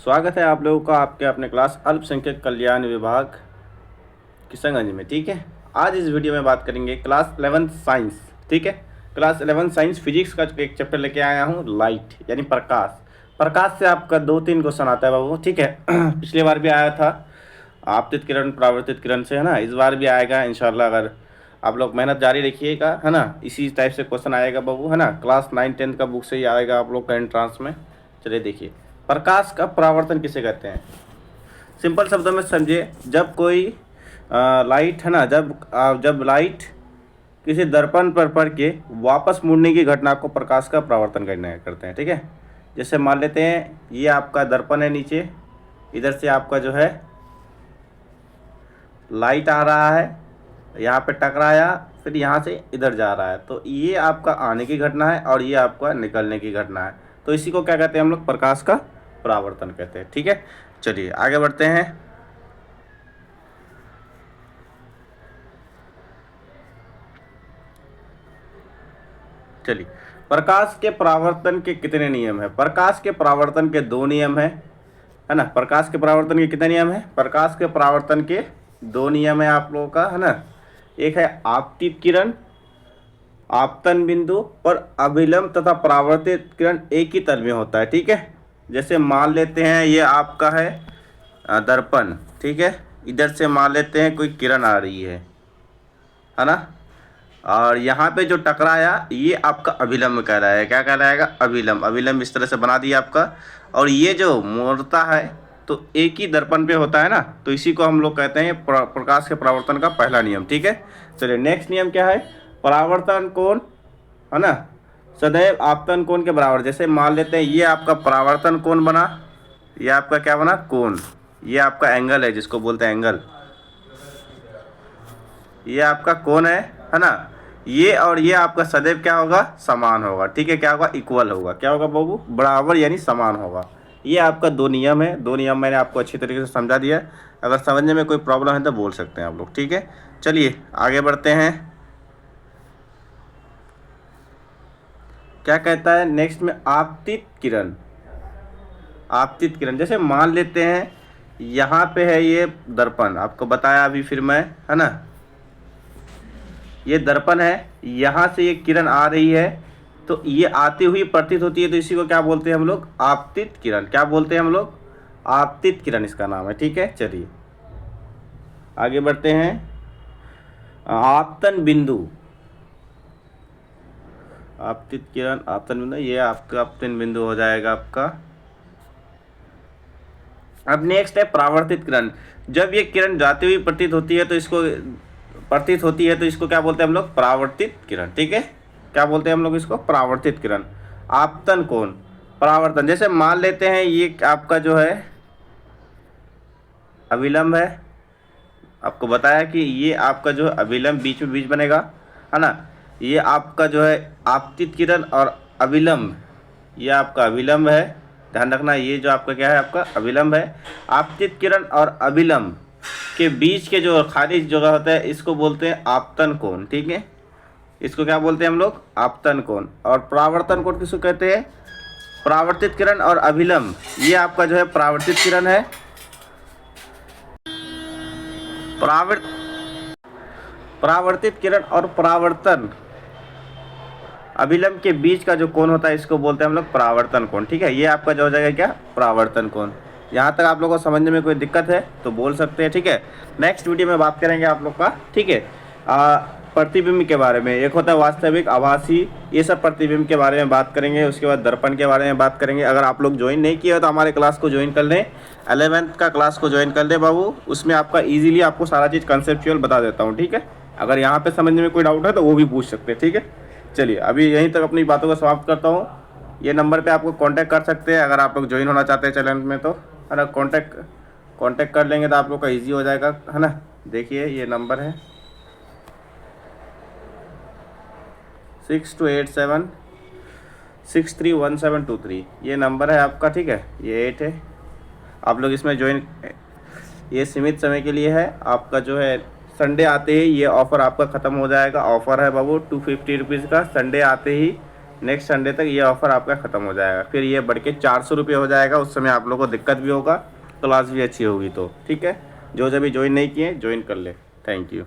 स्वागत है आप लोगों का आपके अपने क्लास अल्पसंख्यक कल्याण विभाग किशनगंज में। ठीक है, आज इस वीडियो में बात करेंगे क्लास 11 साइंस। ठीक है, क्लास 11 साइंस फिजिक्स का एक चैप्टर लेके आया हूँ, लाइट यानी प्रकाश। प्रकाश से आपका 2-3 क्वेश्चन आता है बाबू। ठीक है पिछली बार भी आया था आपतित किरण परावर्तित किरण से, है ना। इस बार भी आएगा इंशाल्लाह, अगर आप लोग मेहनत जारी रखिएगा, है ना। इसी टाइप से क्वेश्चन आएगा बाबू, है ना। क्लास 9-10 का बुक से ही आएगा आप लोग का एंट्रांस में। चलिए देखिए, प्रकाश का परावर्तन किसे कहते हैं। सिंपल शब्दों में समझिए, जब कोई लाइट, है ना, जब लाइट किसी दर्पण पर पड़ के वापस मुड़ने की घटना को प्रकाश का परावर्तन करते हैं। ठीक है, जैसे मान लेते हैं ये आपका दर्पण है, नीचे इधर से आपका जो है लाइट आ रहा है, यहाँ पे टकराया, फिर यहाँ से इधर जा रहा है, तो ये आपका आने की घटना है और ये आपका निकलने की घटना है। तो इसी को क्या कहते हैं हम लोग, प्रकाश का परावर्तन कहते हैं। ठीक है, चलिए आगे बढ़ते हैं। चलिए, प्रकाश के परावर्तन के कितने नियम है। प्रकाश के परावर्तन के 2 नियम है ना। प्रकाश के परावर्तन के कितने नियम है, प्रकाश के परावर्तन के 2 नियम है आप लोगों का, है ना। एक है आपतित किरण, आपतन बिंदु और अभिलंब तथा परावर्तित किरण एक ही तल में होता है। ठीक है, जैसे मान लेते हैं ये आपका है दर्पण। ठीक है, इधर से मान लेते हैं कोई किरण आ रही है ना, और यहाँ पे जो टकराया ये आपका अभिलंब कहलाएगा। क्या कहलाएगा, अभिलंब। अभिलंब इस तरह से बना दिया आपका, और ये जो मोड़ता है तो एक ही दर्पण पे होता है ना, तो इसी को हम लोग कहते हैं प्रकाश के परावर्तन का पहला नियम। ठीक है, चलिए नेक्स्ट नियम क्या है, परावर्तन कोण, है ना, सदैव आपतन कोण के बराबर। जैसे मान लेते हैं ये आपका परावर्तन कोण बना, ये आपका क्या बना, कोण। ये आपका एंगल है जिसको बोलते हैं एंगल, ये आपका कोण है ना। ये और ये आपका सदैव क्या होगा, समान होगा। ठीक है, क्या होगा, इक्वल होगा। क्या होगा बाबू, बराबर यानी समान होगा। ये आपका 2 नियम है। 2 नियम मैंने आपको अच्छी तरीके से समझा दिया। अगर समझने में कोई प्रॉब्लम है तो बोल सकते हैं आप लोग। ठीक है, चलिए आगे बढ़ते हैं। क्या कहता है नेक्स्ट में, आपतित किरण। आपतित किरण, जैसे मान लेते हैं यहाँ पे है ये दर्पण, आपको बताया अभी फिर मैं, है ना। ये दर्पण है, यहाँ से ये किरण आ रही है, तो ये आती हुई प्रतीत होती है, तो इसी को क्या बोलते हैं हम लोग, आपतित किरण। क्या बोलते हैं हम लोग, आपतित किरण इसका नाम है। ठीक है, चलिए आगे बढ़ते हैं। आपतन बिंदु, आपतित किरण, आपतन बिंदु, ये आपका आपतन बिंदु हो जाएगा आपका। अब नेक्स्ट है परावर्तित किरण। जब ये किरण जाती हुई प्रतीत होती है तो इसको क्या बोलते हैं हम लोग, परावर्तित किरण। ठीक है, क्या बोलते हैं हम लोग इसको, परावर्तित किरण। आपतन कोण, परावर्तन, जैसे मान लेते हैं ये आपका जो है अभिलंब है, आपको बताया कि ये आपका जो है अभिलंब बीच में बीच बनेगा, है ना। ये आपका जो है आपतित किरण और अभिलंब, ये आपका अभिलंब है, ध्यान रखना। ये जो आपका क्या है, आपका अभिलंब है। आपतित किरण और अभिलंब के बीच के जो खाली जगह होता है इसको बोलते हैं आपतन कोण। ठीक है, इसको क्या बोलते हैं हम लोग, आपतन कोण। और परावर्तन कोण किसको कहते हैं, परावर्तित किरण और अभिलंब, ये आपका जो है परावर्तित किरण है। परावर्तित किरण और परावर्तन अभिलंब के बीच का जो कोण होता है इसको बोलते हैं हम लोग परावर्तन कोण। ठीक है, ये आपका जो हो जाएगा क्या, परावर्तन कोण। यहाँ तक आप लोगों को समझने में कोई दिक्कत है तो बोल सकते हैं। ठीक है, नेक्स्ट वीडियो में बात करेंगे आप लोग का। ठीक है, प्रतिबिंब के बारे में, एक होता है वास्तविक, आभासी, ये सब प्रतिबिंब के बारे में बात करेंगे। उसके बाद दर्पण के बारे में बात करेंगे। अगर आप लोग ज्वाइन नहीं किए हो तो हमारे क्लास को ज्वाइन कर लें, 11th का क्लास को ज्वाइन कर लें बाबू। उसमें आपका ईजिली आपको सारा चीज़ कंसेप्चुअल बता देता हूँ। ठीक है, अगर यहाँ पे समझने में कोई डाउट है तो वो भी पूछ सकते हैं। ठीक है, चलिए अभी यहीं तक अपनी बातों को समाप्त करता हूँ। ये नंबर पे आपको कांटेक्ट कर सकते हैं अगर आप लोग ज्वाइन होना चाहते हैं चैनल में, तो है ना। कांटेक्ट कर लेंगे तो आप लोग का ईजी हो जाएगा, है ना। देखिए ये नंबर है 6287631723, ये नंबर है आपका। ठीक है, ये 8 है। आप लोग इसमें ज्वाइन, ये सीमित समय के लिए है आपका, जो है संडे आते ही ये ऑफ़र आपका ख़त्म हो जाएगा। ऑफ़र है बाबू 250 रुपीज़ का, संडे आते ही नेक्स्ट संडे तक ये ऑफ़र आपका ख़त्म हो जाएगा, फिर ये बढ़ के 400 रुपये हो जाएगा। उस समय आप लोगों को दिक्कत भी होगा, क्लास भी अच्छी होगी। तो ठीक है, जो जब भी ज्वाइन नहीं किए ज्वाइन कर ले। Thank you.